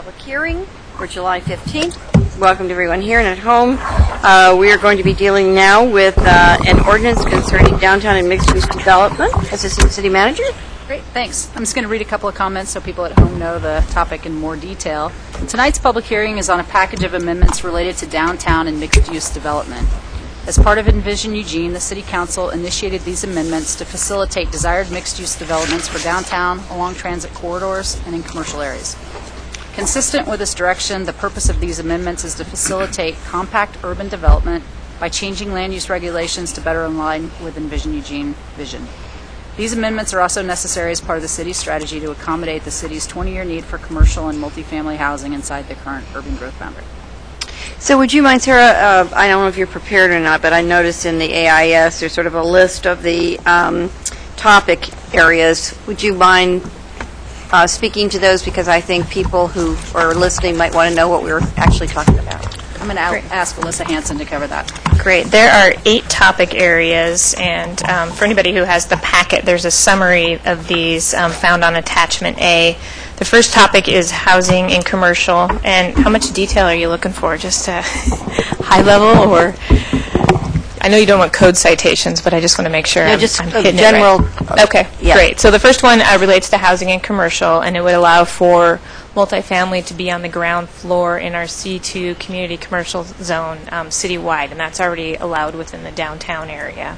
public hearing for July 15th. Welcome to everyone here and at home. We are going to be dealing now with an ordinance concerning downtown and mixed-use development. Assistant City Manager. Great, thanks. I'm just going to read a couple of comments so people at home know the topic in more detail. Tonight's public hearing is on a package of amendments related to downtown and mixed-use development. As part of Envision Eugene, the City Council initiated these amendments to facilitate desired mixed-use developments for downtown, along transit corridors, and in commercial areas. Consistent with this direction, the purpose of these amendments is to facilitate compact urban development by changing land use regulations to better align with Envision Eugene vision. These amendments are also necessary as part of the city's strategy to accommodate the city's 20-year need for commercial and multifamily housing inside the current urban growth boundary. So would you mind, Sarah, I don't know if you're prepared or not, but I noticed in the AIS there's sort of a list of the topic areas. Would you mind speaking to those, because I think people who are listening might want to know what we were actually talking about. I'm going to ask Alyssa Hanson to cover that. Great. There are 8 topic areas, and for anybody who has the packet, there's a summary of these found on attachment A. The first topic is housing and commercial. And how much detail are you looking for? Just high level, or I know you don't want code citations, but I just want to make sure I'm hitting general. It right. Okay, yeah. Great. So the first one relates to housing and commercial, and it would allow for multifamily to be on the ground floor in our C2 community commercial zone citywide, and that's already allowed within the downtown area.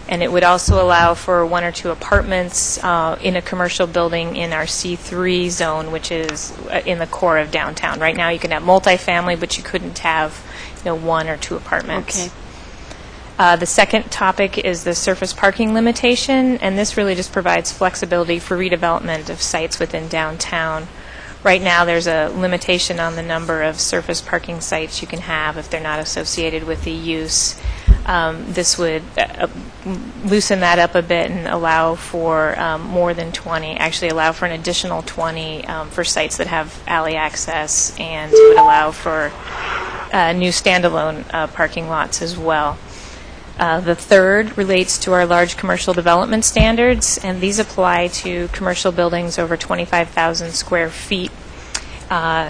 And it would also allow for 1 or 2 apartments in a commercial building in our C3 zone, which is in the core of downtown. Right now you can have multifamily, but you couldn't have 1 or 2 apartments. Okay. The second topic is the surface parking limitation, and this really just provides flexibility for redevelopment of sites within downtown. Right now there's a limitation on the number of surface parking sites you can have if they're not associated with the use. This would loosen that up a bit and allow for more than 20, actually allow for an additional 20 for sites that have alley access, and would allow for new standalone parking lots as well. The third relates to our large commercial development standards, and these apply to commercial buildings over 25,000 square feet.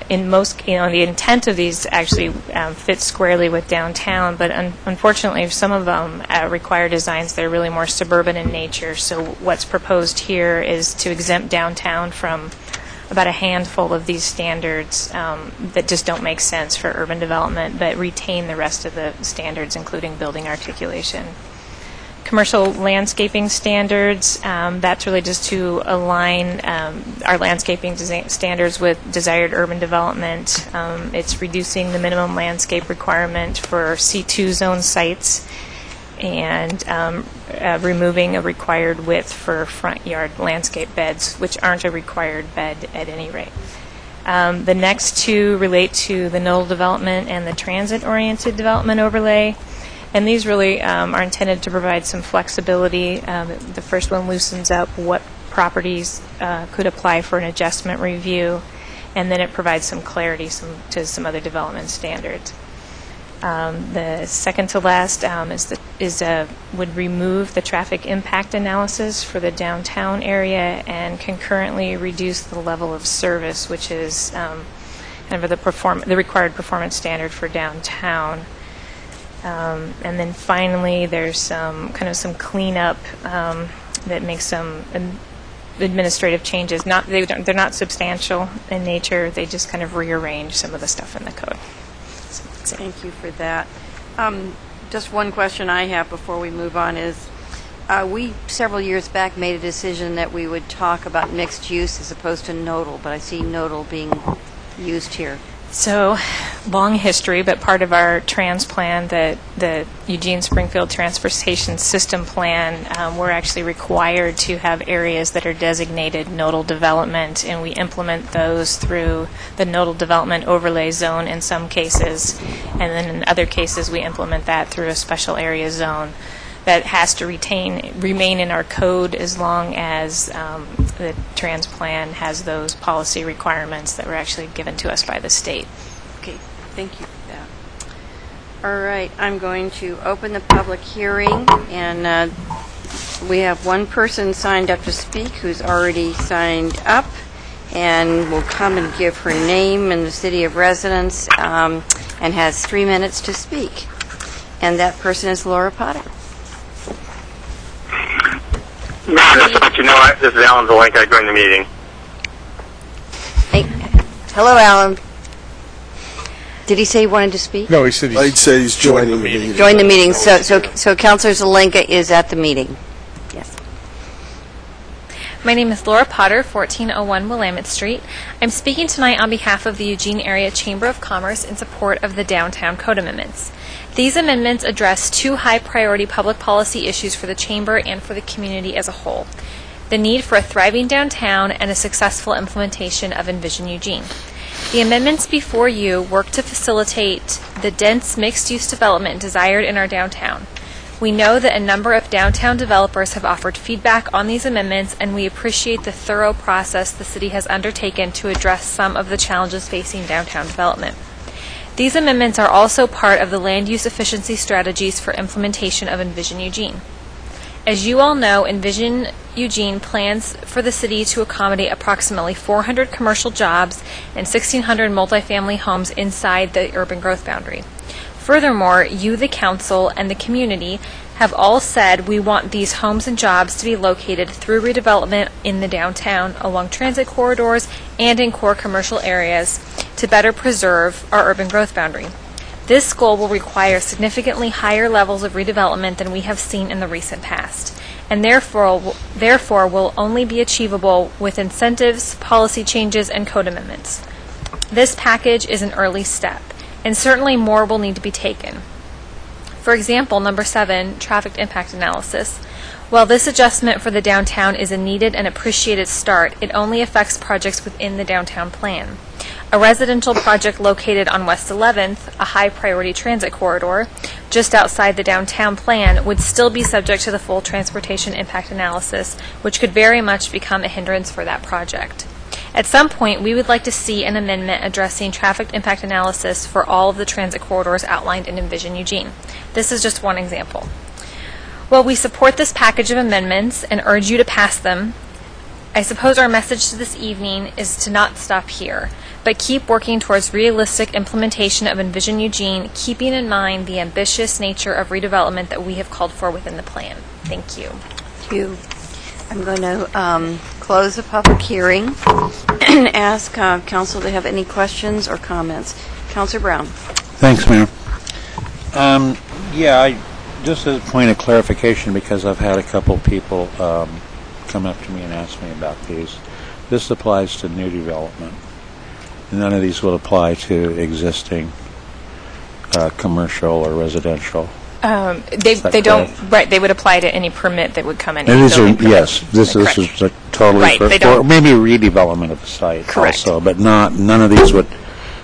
In most, the intent of these actually fits squarely with downtown, but unfortunately, some of them require designs that are really more suburban in nature. So what's proposed here is to exempt downtown from about a handful of these standards that just don't make sense for urban development, but retain the rest of the standards, including building articulation. Commercial landscaping standards, that's really just to align our landscaping standards with desired urban development. It's reducing the minimum landscape requirement for C2 zone sites, and removing a required width for front yard landscape beds, which aren't a required bed at any rate. The next 2 relate to the nodal development and the transit-oriented development overlay, and these really are intended to provide some flexibility. The first one loosens up what properties could apply for an adjustment review, and then it provides some clarity to some other development standards. The second to last would remove the traffic impact analysis for the downtown area and concurrently reduce the level of service, which is kind of the required performance standard for downtown. And then finally, there's some cleanup that makes some administrative changes. They're not substantial in nature. They just kind of rearrange some of the stuff in the code. Thank you for that. Just one question I have before we move on is, we several years back made a decision that we would talk about mixed use as opposed to nodal, but I see nodal being used here. So, long history, but part of our trans plan, the Eugene Springfield Transportation System Plan, we're actually required to have areas that are designated nodal development, and we implement those through the nodal development overlay zone in some cases, and then in other cases we implement that through a special area zone that has to remain in our code as long as the trans plan has those policy requirements that were actually given to us by the state. Okay, thank you for that. All right, I'm going to open the public hearing, and we have one person signed up to speak who's already signed up, and will come and give her name and the city of residence, and has 3 minutes to speak. And that person is Laura Potter. No, just to let you know, this is Alan Zelenka. I joined the meeting. Hey, hello, Alan. Did he say he wanted to speak? No, he said he's joining the meeting. Join the meeting. So Councilor Zelenka is at the meeting. Yes. My name is Laura Potter, 1401 Willamette Street. I'm speaking tonight on behalf of the Eugene Area Chamber of Commerce in support of the downtown code amendments. These amendments address two high-priority public policy issues for the Chamber and for the community as a whole: the need for a thriving downtown and a successful implementation of Envision Eugene. The amendments before you work to facilitate the dense mixed-use development desired in our downtown. We know that a number of downtown developers have offered feedback on these amendments, and we appreciate the thorough process the city has undertaken to address some of the challenges facing downtown development. These amendments are also part of the land use efficiency strategies for implementation of Envision Eugene. As you all know, Envision Eugene plans for the city to accommodate approximately 400 commercial jobs and 1,600 multifamily homes inside the urban growth boundary. Furthermore, you, the council, and the community have all said we want these homes and jobs to be located through redevelopment in the downtown, along transit corridors, and in core commercial areas to better preserve our urban growth boundary. This goal will require significantly higher levels of redevelopment than we have seen in the recent past, and therefore will only be achievable with incentives, policy changes, and code amendments. This package is an early step, and certainly more will need to be taken. For example, number 7, traffic impact analysis. While this adjustment for the downtown is a needed and appreciated start, it only affects projects within the downtown plan. A residential project located on West 11th, a high-priority transit corridor, just outside the downtown plan, would still be subject to the full transportation impact analysis, which could very much become a hindrance for that project. At some point, we would like to see an amendment addressing traffic impact analysis for all of the transit corridors outlined in Envision Eugene. This is just one example. While we support this package of amendments and urge you to pass them, I suppose our message to this evening is to not stop here, but keep working towards realistic implementation of Envision Eugene, keeping in mind the ambitious nature of redevelopment that we have called for within the plan. Thank you. Thank you. I'm going to close the public hearing and ask council to have any questions or comments. Councilor Brown. Thanks, Mayor. Just as a point of clarification, because I've had a couple people come up to me and ask me about these. This applies to new development. None of these will apply to existing commercial or residential. They don't. Right. They would apply to any permit that would come in. And these are, yes. This is totally Right, they for don't- maybe redevelopment of the site. Correct. Also, but none of these would.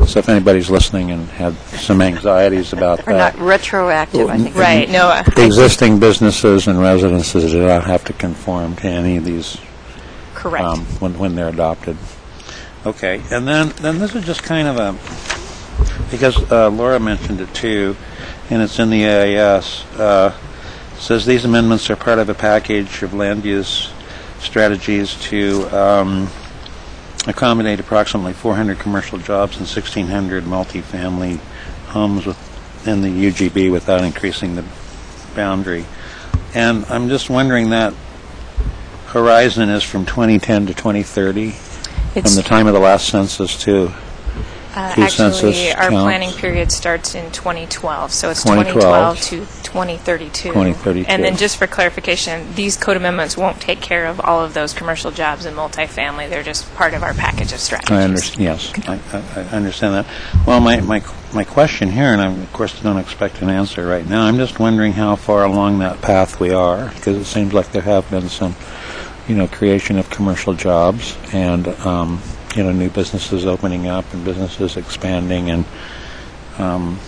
So if anybody's listening and had some anxieties about Or that, not retroactive, I think. Right. No. existing businesses and residences do not have to conform to any of these Correct. when they're adopted. Okay, and then this is just kind of because Laura mentioned it too, and it's in the AIS. Says these amendments are part of a package of land use strategies to accommodate approximately 400 commercial jobs and 1,600 multifamily homes within the UGB without increasing the boundary. And I'm just wondering, that horizon is from 2010 to 2030, from the time of the last census to Actually, our counts. planning period starts in 2012, so it's 2012 2012 to 2032. 2032. And then just for clarification, these code amendments won't take care of all of those commercial jobs and multifamily. They're just part of our package of strategies. I understand. Yes, I understand that. Well, my question here, and I of course don't expect an answer right now. I'm just wondering how far along that path we are, because it seems like there have been some, creation of commercial jobs and new businesses opening up and businesses expanding, and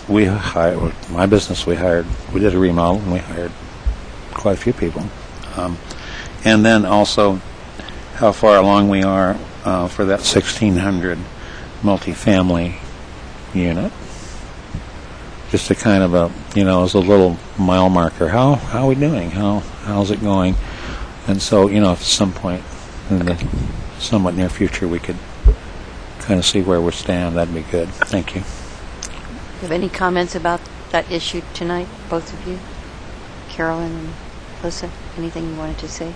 we did a remodel and we hired quite a few people, and then also how far along we are for that 1,600 multifamily unit, just a kind of as a little mile marker. How are we doing? How's it going? And so, if at some point in the somewhat near future we could kind of see where we stand. That'd be good. Thank you. You have any comments about that issue tonight, both of you? Carolyn and Alyssa, anything you wanted to say?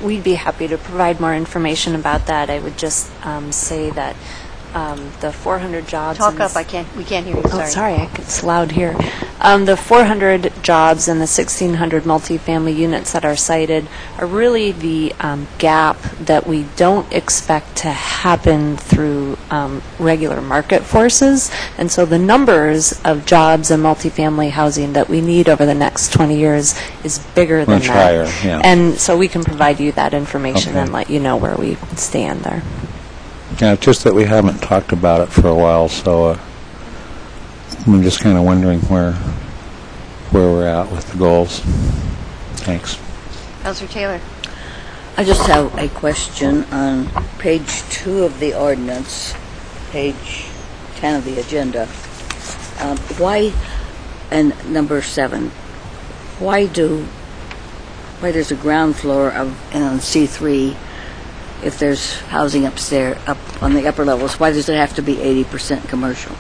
We'd be happy to provide more information about that. I would just say that the 400 jobs... Talk up, we can't hear you, sorry. Oh, sorry, it's loud here. The 400 jobs and the 1,600 multifamily units that are cited are really the gap that we don't expect to happen through regular market forces. And so the numbers of jobs and multifamily housing that we need over the next 20 years is bigger than Much that. higher, yeah. And so we can provide you that information Okay. and let you know where we stand there. Yeah, it's just that we haven't talked about it for a while, so I'm just kind of wondering where we're at with the goals. Thanks. Councilor Taylor? I just have a question on page 2 of the ordinance, page 10 of the agenda. Why, and number 7, why there's a ground floor of C3 if there's housing upstairs, up on the upper levels? Why does it have to be 80% commercial?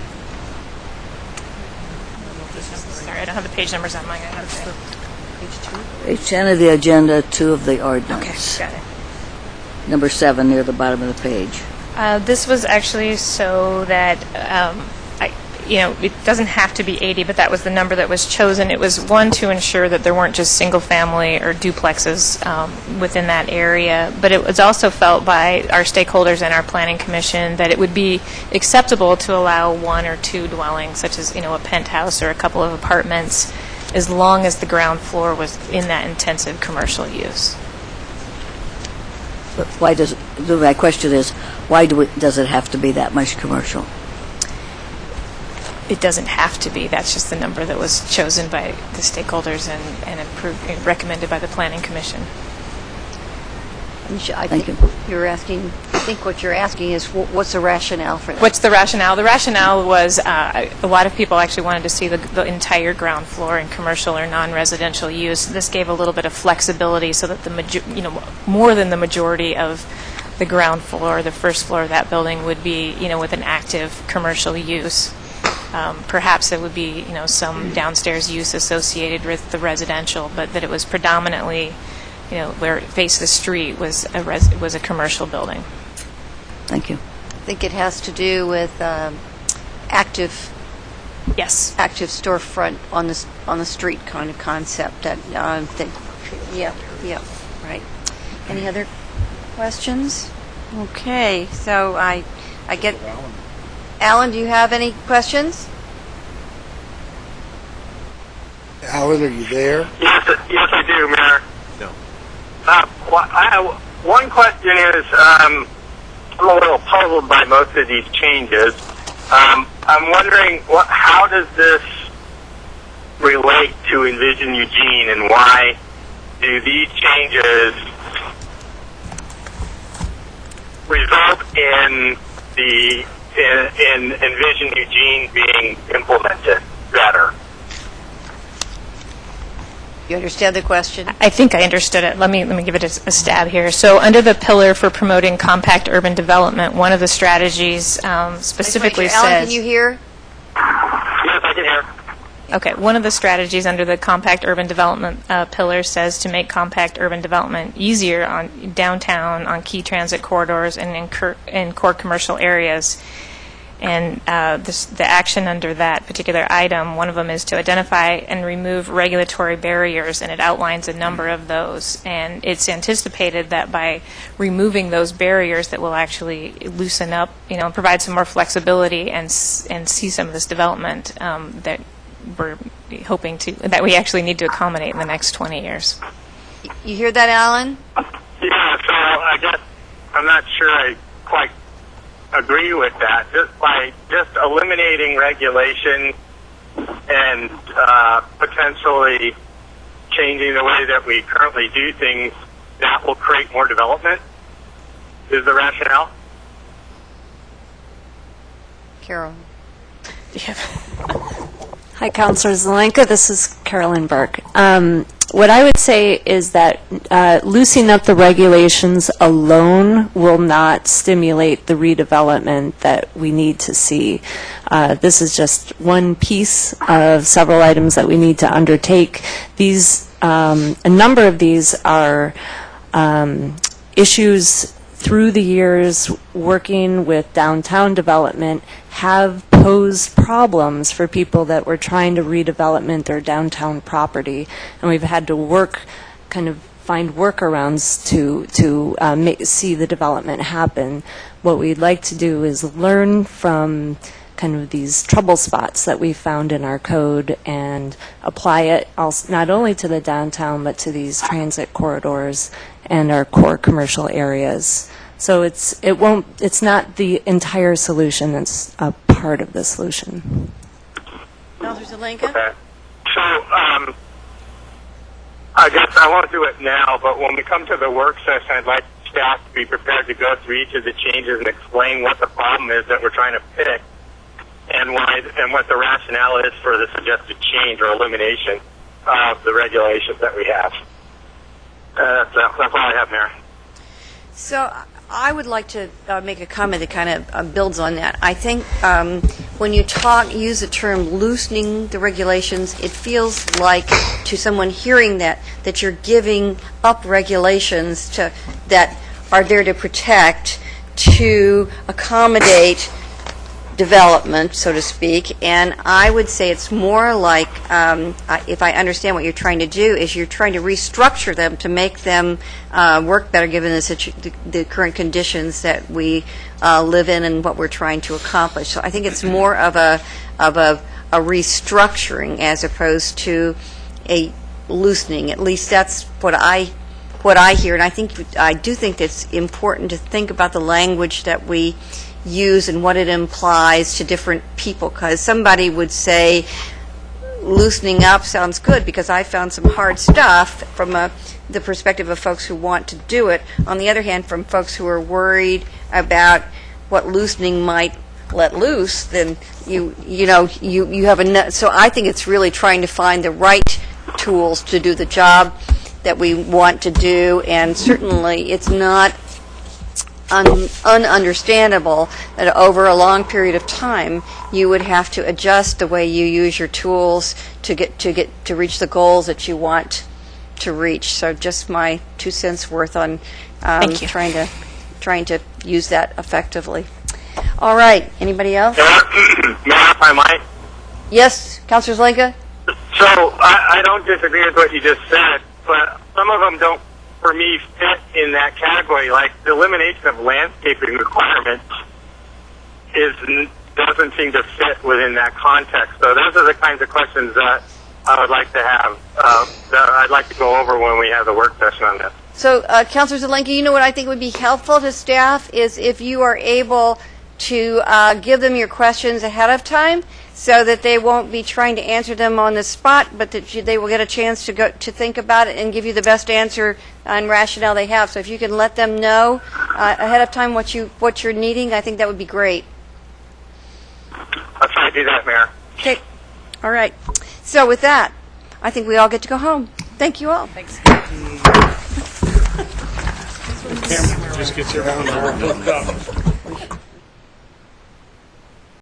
Sorry, I don't have the page numbers on mine. I have Page 10 of the agenda, 2 of the Okay, ordinance. got it. Number 7 near the bottom of the page. This was actually so that, it doesn't have to be 80, but that was the number that was chosen. It was, one, to ensure that there weren't just single-family or duplexes within that area, but it was also felt by our stakeholders and our planning commission that it would be acceptable to allow 1 or 2 dwellings, such as, a penthouse or a couple of apartments, as long as the ground floor was in that intensive commercial use. But my question is, why does it have to be that much commercial? It doesn't have to be. That's just the number that was chosen by the stakeholders and approved, recommended by the Planning Commission. I Thank think you. I think what you're asking is what's the rationale for that? What's the rationale? The rationale was a lot of people actually wanted to see the entire ground floor in commercial or non-residential use. This gave a little bit of flexibility so that more than the majority of the ground floor, the first floor of that building would be, with an active commercial use. Perhaps there would be, some downstairs use associated with the residential, but that it was predominantly, where it faced the street was a commercial building. Thank you. I think it has to do with active Yes. storefront on the street kind of concept. Yeah, right. Any other questions? Okay, so I get. Alan, do you have any questions? Alan, are you there? Yes, I do, Mayor. No. One question is, I'm a little puzzled by most of these changes. I'm wondering, how does this relate to Envision Eugene, and why do these changes result in in Envision Eugene being implemented better? You understand the question? I think I understood it. Let me give it a stab here. So under the pillar for promoting compact urban development, one of the strategies specifically says... Alan, can you hear? Yes, I can hear. Okay, one of the strategies under the compact urban development pillar says to make compact urban development easier on downtown, on key transit corridors, and in core commercial areas. And the action under that particular item, one of them is to identify and remove regulatory barriers, and it outlines a number of those. And it's anticipated that by removing those barriers that will actually loosen up, and provide some more flexibility and see some of this development that we're hoping that we actually need to accommodate in the next 20 years. You hear that, Alan? Yeah, so I guess I'm not sure I quite agree with that. Just eliminating regulation and potentially changing the way that we currently do things, that will create more development, is the rationale? Carol. Hi, Councilor Zelenka. This is Carolyn Burke. What I would say is that loosening up the regulations alone will not stimulate the redevelopment that we need to see. This is just one piece of several items that we need to undertake. These, a number of these are issues through the years working with downtown development have posed problems for people that were trying to redevelopment their downtown property, and we've had to find workarounds to see the development happen. What we'd like to do is learn from kind of these trouble spots that we found in our code and apply it also, not only to the downtown but to these transit corridors and our core commercial areas. So it's not the entire solution, it's a part of the solution. Councilor Zelenka? Okay. So, I guess I won't do it now, but when we come to the work session, I'd like staff to be prepared to go through each of the changes and explain what the problem is that we're trying to fix and why, and what the rationale is for the suggested change or elimination of the regulations that we have. That's all I have, Mayor. So I would like to make a comment that kind of builds on that. I think when you use the term loosening the regulations, it feels like to someone hearing that you're giving up regulations that are there to protect, to accommodate development, so to speak, and I would say it's more like, if I understand what you're trying to do, is you're trying to restructure them to make them work better given the current conditions that we live in and what we're trying to accomplish. So I think it's more of a restructuring as opposed to a loosening. At least that's what I hear, and I do think it's important to think about the language that we use and what it implies to different people, because somebody would say loosening up sounds good because I found some hard stuff from the perspective of folks who want to do it. On the other hand, from folks who are worried about what loosening might let loose, then you have a. So I think it's really trying to find the right tools to do the job that we want to do, and certainly it's not ununderstandable that over a long period of time you would have to adjust the way you use your tools to reach the goals that you want to reach. So just my 2 cents worth on trying to use that effectively. All right. Anybody else? Mayor, if I might. Yes, Councilor Zelenka? So I don't disagree with what you just said, but some of them don't, for me, fit in that category. Like the elimination of landscaping requirements doesn't seem to fit within that context. So those are the kinds of questions that I would like to have, that I'd like to go over when we have the work session on this. So, Councilor Zelenka, you know what I think would be helpful to staff is if you are able to give them your questions ahead of time, so that they won't be trying to answer them on the spot, but that they will get a chance to think about it and give you the best answer and rationale they have. So if you can let them know ahead of time what you're needing, I think that would be great. I'll try to do that, Mayor. Okay. All right. So with that, I think we all get to go home. Thank you all. Thanks. Just get your